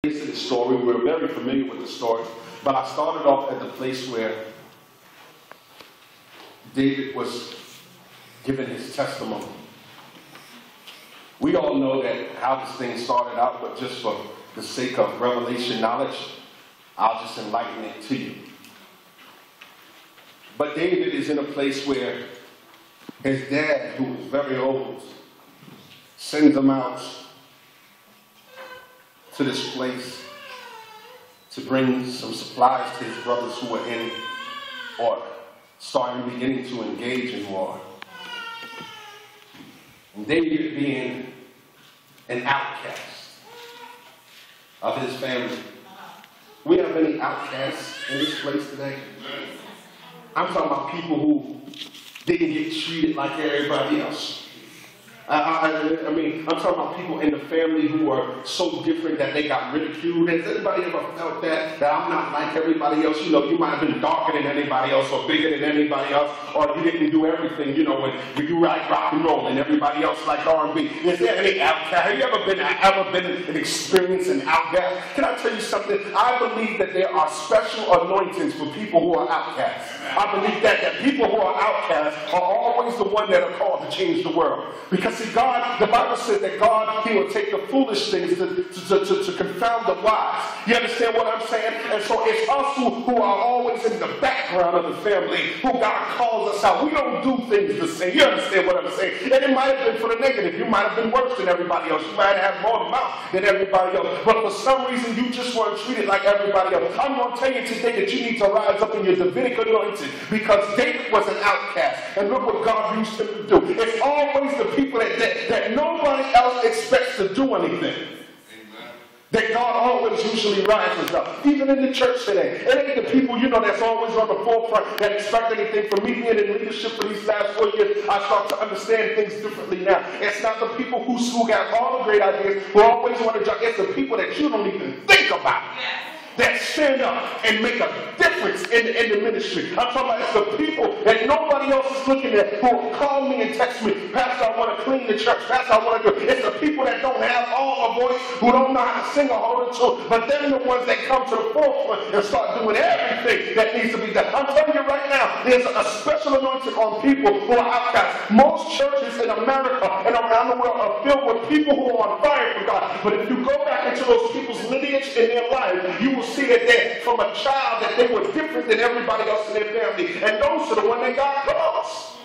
To the story, we're very familiar with the story, but I started off at the place where David was giving his testimony. We all know that how this thing started out, but just for the sake of revelation knowledge, I'll just enlighten it to you. But David is in a place where his dad, who was very old, sends him out to this place to bring some supplies to his brothers who were in or beginning to engage in war. And David being an outcast of his family. We have any outcasts in this place today? I'm talking about people who didn't get treated like everybody else. I mean, I'm talking about people in the family who are so different that they got ridiculed. Has anybody ever felt that I'm not like everybody else? You know, you might have been darker than anybody else or bigger than anybody else, or you didn't do everything, you know, when you like rock and roll and everybody else like R&B. Is there any outcast? Have you ever been an experience in outcast? Can I tell you something? I believe that there are special anointings for people who are outcasts. I believe that people who are outcasts are always the one that are called to change the world. Because see, God, the Bible says that God, He will take the foolish things to confound the wise. You understand what I'm saying? And so it's us who are always in the background of the family who God calls us out. We don't do things the same. You understand what I'm saying? And it might have been for the negative. You might have been worse than everybody else. You might have more mouth than everybody else. But for some reason, you just weren't treated like everybody else. I'm going to tell you today that you need to rise up in your Davidic anointing because David was an outcast. And look what God used him to do. It's always the people that nobody else expects to do anything. Amen. That God always usually rises up. Even in the church today. It ain't the people, you know, that's always on the forefront that expect anything from me being in leadership for these last 4 years. I start to understand things differently now. It's not the people who got all the great ideas, who always want to judge. It's the people that you don't even think about. Yes. That stand up and make a difference in the ministry. I'm talking about it's the people that nobody else is looking at who will call me and text me, Pastor, I want to clean the church. Pastor, I want to do it. It's the people that don't have all a voice, who don't know how to sing or hold a tune, but they're the ones that come to the forefront and start doing everything that needs to be done. I'm telling you right now, there's a special anointing on people who are outcasts. Most churches in America and around the world are filled with people who are on fire for God. But if you go back into those people's lineage in their life, you will see that they, from a child, that they were different than everybody else in their family. And those are the ones that God calls.